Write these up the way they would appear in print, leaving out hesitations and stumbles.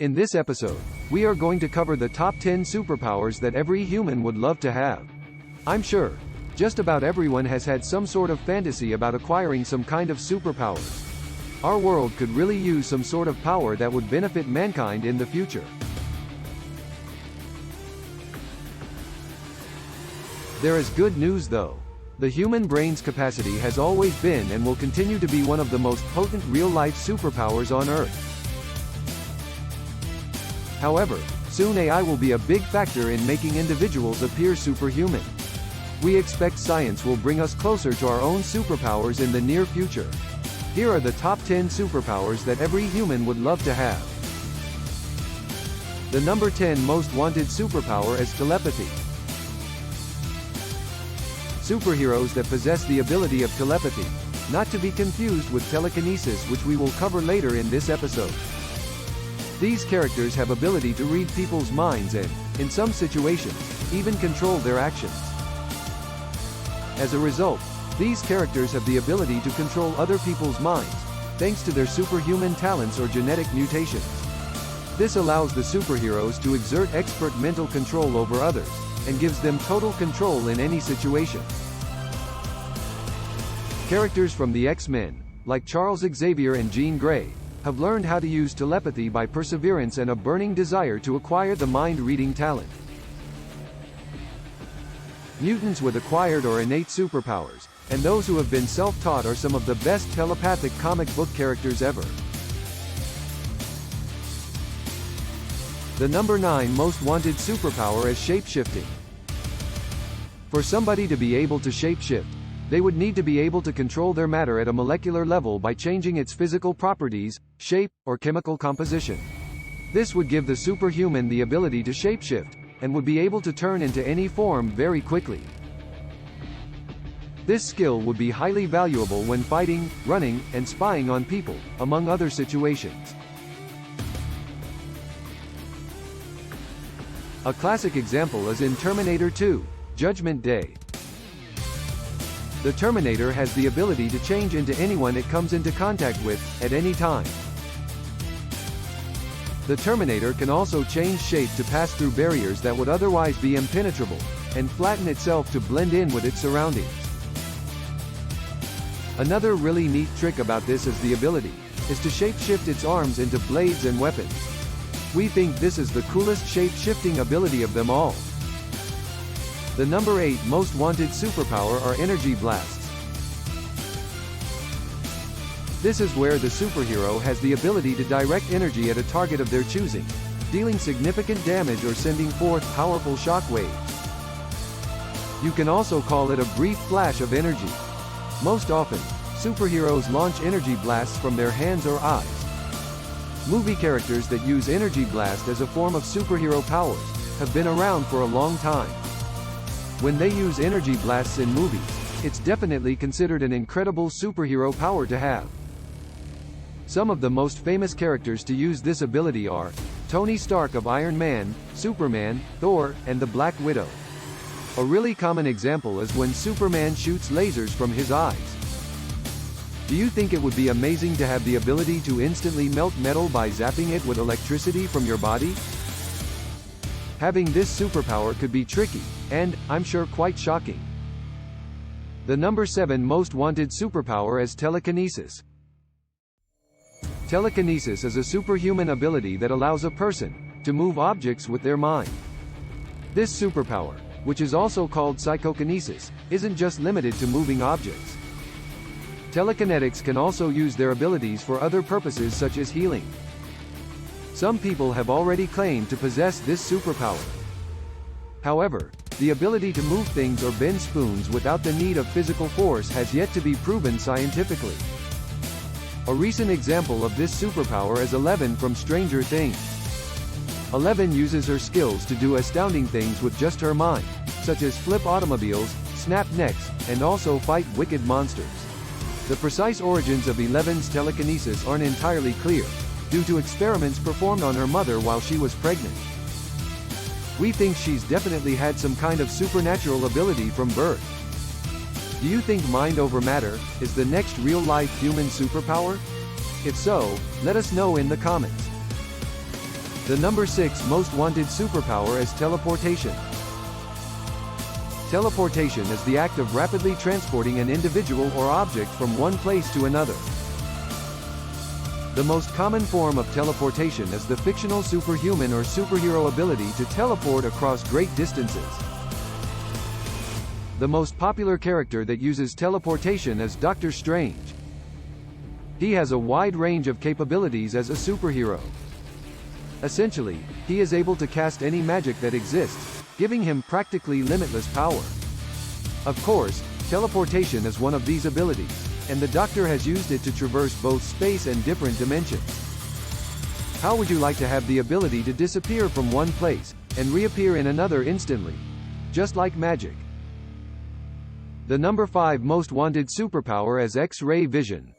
In this episode, we are going to cover the top 10 superpowers that every human would love to have. I'm sure, just about everyone has had some sort of fantasy about acquiring some kind of superpowers. Our world could really use some sort of power that would benefit mankind in the future. There is good news though. The human brain's capacity has always been and will continue to be one of the most potent real-life superpowers on Earth. However, soon AI will be a big factor in making individuals appear superhuman. We expect science will bring us closer to our own superpowers in the near future. Here are the top 10 superpowers that every human would love to have. The number 10 most wanted superpower is telepathy. Superheroes that possess the ability of telepathy, not to be confused with telekinesis, which we will cover later in this episode. These characters have ability to read people's minds and, in some situations, even control their actions. As a result, these characters have the ability to control other people's minds, thanks to their superhuman talents or genetic mutations. This allows the superheroes to exert expert mental control over others, and gives them total control in any situation. Characters from the X-Men, like Charles Xavier and Jean Grey, have learned how to use telepathy by perseverance and a burning desire to acquire the mind-reading talent. Mutants with acquired or innate superpowers, and those who have been self-taught are some of the best telepathic comic book characters ever. The number 9 most wanted superpower is shapeshifting. For somebody to be able to shapeshift, they would need to be able to control their matter at a molecular level by changing its physical properties, shape, or chemical composition. This would give the superhuman the ability to shapeshift, and would be able to turn into any form very quickly. This skill would be highly valuable when fighting, running, and spying on people, among other situations. A classic example is in Terminator 2, Judgment Day. The Terminator has the ability to change into anyone it comes into contact with, at any time. The Terminator can also change shape to pass through barriers that would otherwise be impenetrable, and flatten itself to blend in with its surroundings. Another really neat trick about this is the ability is to shapeshift its arms into blades and weapons. We think this is the coolest shape-shifting ability of them all. The number 8 most wanted superpower are energy blasts. This is where the superhero has the ability to direct energy at a target of their choosing, dealing significant damage or sending forth powerful shock waves. You can also call it a brief flash of energy. Most often, superheroes launch energy blasts from their hands or eyes. Movie characters that use energy blast as a form of superhero powers have been around for a long time. When they use energy blasts in movies, it's definitely considered an incredible superhero power to have. Some of the most famous characters to use this ability are Tony Stark of Iron Man, Superman, Thor, and the Black Widow. A really common example is when Superman shoots lasers from his eyes. Do you think it would be amazing to have the ability to instantly melt metal by zapping it with electricity from your body? Having this superpower could be tricky, and, I'm sure, quite shocking. The number 7 most wanted superpower is telekinesis. Telekinesis is a superhuman ability that allows a person to move objects with their mind. This superpower, which is also called psychokinesis, isn't just limited to moving objects. Telekinetics can also use their abilities for other purposes such as healing. Some people have already claimed to possess this superpower. However, the ability to move things or bend spoons without the need of physical force has yet to be proven scientifically. A recent example of this superpower is Eleven from Stranger Things. Eleven uses her skills to do astounding things with just her mind, such as flip automobiles, snap necks, and also fight wicked monsters. The precise origins of Eleven's telekinesis aren't entirely clear, due to experiments performed on her mother while she was pregnant. We think she's definitely had some kind of supernatural ability from birth. Do you think mind over matter is the next real-life human superpower? If so, let us know in the comments. The number 6 most wanted superpower is teleportation. Teleportation is the act of rapidly transporting an individual or object from one place to another. The most common form of teleportation is the fictional superhuman or superhero ability to teleport across great distances. The most popular character that uses teleportation is Doctor Strange. He has a wide range of capabilities as a superhero. Essentially, he is able to cast any magic that exists, giving him practically limitless power. Of course, teleportation is one of these abilities, and the Doctor has used it to traverse both space and different dimensions. How would you like to have the ability to disappear from one place, and reappear in another instantly? Just like magic. The number 5 most wanted superpower is X-ray vision.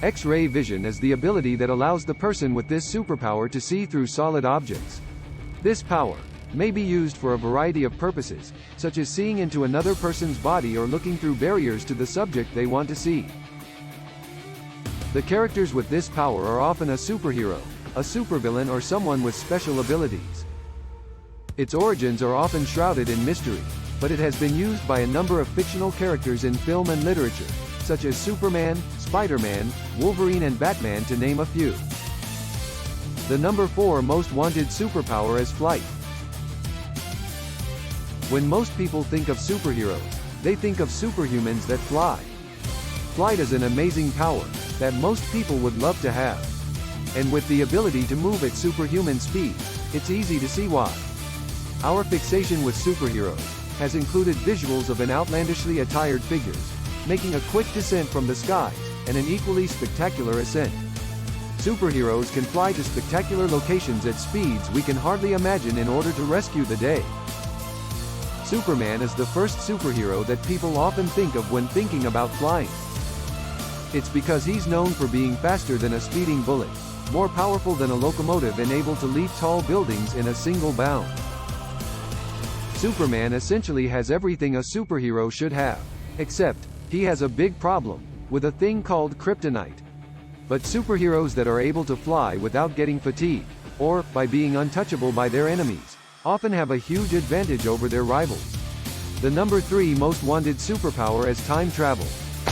X-ray vision is the ability that allows the person with this superpower to see through solid objects. This power may be used for a variety of purposes, such as seeing into another person's body or looking through barriers to the subject they want to see. The characters with this power are often a superhero, a supervillain, or someone with special abilities. Its origins are often shrouded in mystery, but it has been used by a number of fictional characters in film and literature, such as Superman, Spider-Man, Wolverine and Batman, to name a few. The number 4 most wanted superpower is flight. When most people think of superheroes, they think of superhumans that fly. Flight is an amazing power that most people would love to have. And with the ability to move at superhuman speed, it's easy to see why. Our fixation with superheroes has included visuals of an outlandishly attired figures, making a quick descent from the skies, and an equally spectacular ascent. Superheroes can fly to spectacular locations at speeds we can hardly imagine in order to rescue the day. Superman is the first superhero that people often think of when thinking about flying. It's because he's known for being faster than a speeding bullet, more powerful than a locomotive, and able to leap tall buildings in a single bound. Superman essentially has everything a superhero should have, except he has a big problem with a thing called kryptonite. But superheroes that are able to fly without getting fatigued, or by being untouchable by their enemies, often have a huge advantage over their rivals. The number 3 most wanted superpower is time travel.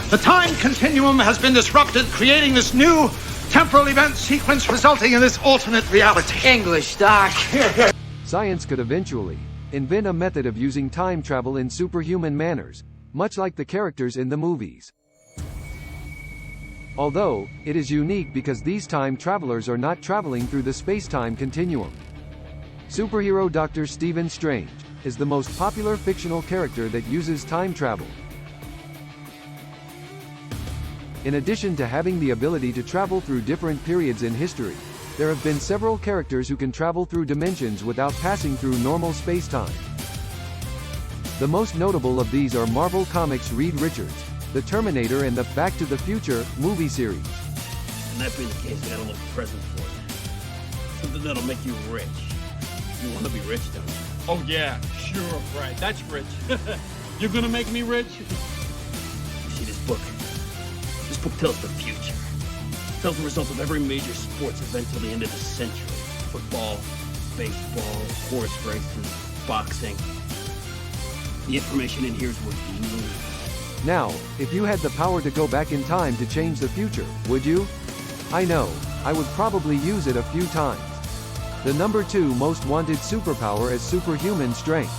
The time continuum has been disrupted, creating this new temporal event sequence resulting in this alternate reality. English, Doc. Science could eventually invent a method of using time travel in superhuman manners, much like the characters in the movies. Although, it is unique because these time travelers are not traveling through the space-time continuum. Superhero Dr. Stephen Strange is the most popular fictional character that uses time travel. In addition to having the ability to travel through different periods in history, there have been several characters who can travel through dimensions without passing through normal space-time. The most notable of these are Marvel Comics' Reed Richards, the Terminator, and the Back to the Future movie series. And that being the case, I got a little present for you. Something that'll make you rich. You want to be rich, don't you? Oh yeah, sure, right. That's rich. You're gonna make me rich? You see this book? This book tells the future. It tells the results of every major sports event till the end of the century. Football, baseball, horse races, boxing. The information in here is worth millions. Now, if you had the power to go back in time to change the future, would you? I know, I would probably use it a few times. The number 2 most wanted superpower is superhuman strength.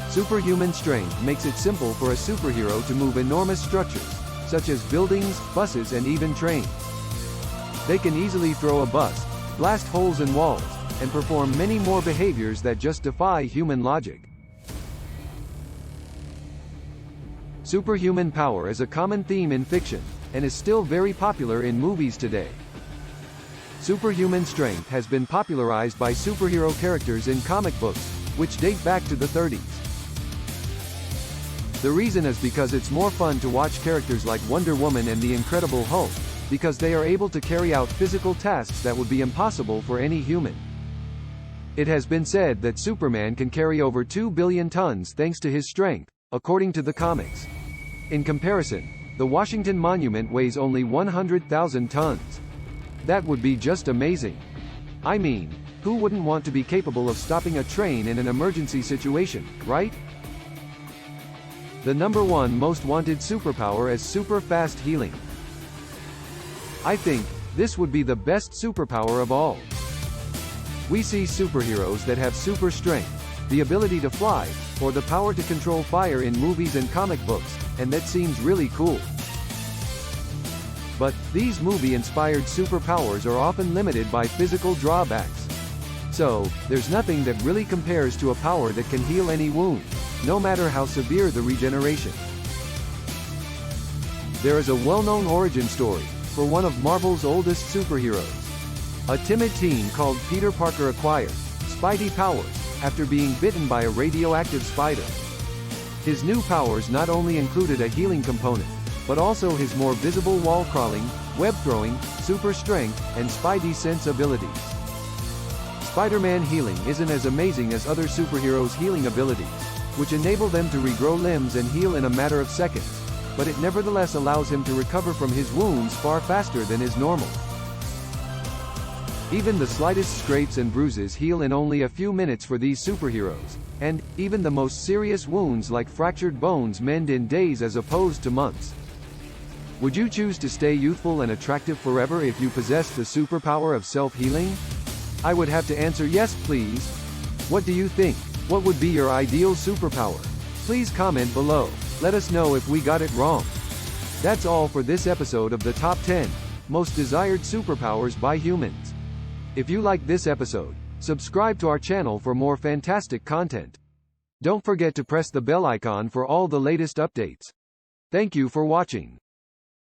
Superhuman strength makes it simple for a superhero to move enormous structures, such as buildings, buses, and even trains. They can easily throw a bus, blast holes in walls, and perform many more behaviors that just defy human logic. Superhuman power is a common theme in fiction, and is still very popular in movies today. Superhuman strength has been popularized by superhero characters in comic books, which date back to the 30s. The reason is because it's more fun to watch characters like Wonder Woman and the Incredible Hulk, because they are able to carry out physical tasks that would be impossible for any human. It has been said that Superman can carry over 2 billion tons thanks to his strength, according to the comics. In comparison, the Washington Monument weighs only 100,000 tons. That would be just amazing. I mean, who wouldn't want to be capable of stopping a train in an emergency situation, right? The number 1 most wanted superpower is super fast healing. I think this would be the best superpower of all. We see superheroes that have super strength, the ability to fly, or the power to control fire in movies and comic books, and that seems really cool. But these movie-inspired superpowers are often limited by physical drawbacks. So, there's nothing that really compares to a power that can heal any wound, no matter how severe the regeneration. There is a well-known origin story for one of Marvel's oldest superheroes. A timid teen called Peter Parker acquired Spidey powers after being bitten by a radioactive spider. His new powers not only included a healing component, but also his more visible wall crawling, web throwing, super strength, and Spidey sense abilities. Spider-Man healing isn't as amazing as other superheroes' healing abilities, which enable them to regrow limbs and heal in a matter of seconds, but it nevertheless allows him to recover from his wounds far faster than is normal. Even the slightest scrapes and bruises heal in only a few minutes for these superheroes, and even the most serious wounds like fractured bones mend in days as opposed to months. Would you choose to stay youthful and attractive forever if you possessed the superpower of self-healing? I would have to answer yes, please. What do you think? What would be your ideal superpower? Please comment below. Let us know if we got it wrong. That's all for this episode of the Top 10 Most Desired Superpowers by Humans. If you like this episode, subscribe to our channel for more fantastic content. Don't forget to press the bell icon for all the latest updates. Thank you for watching.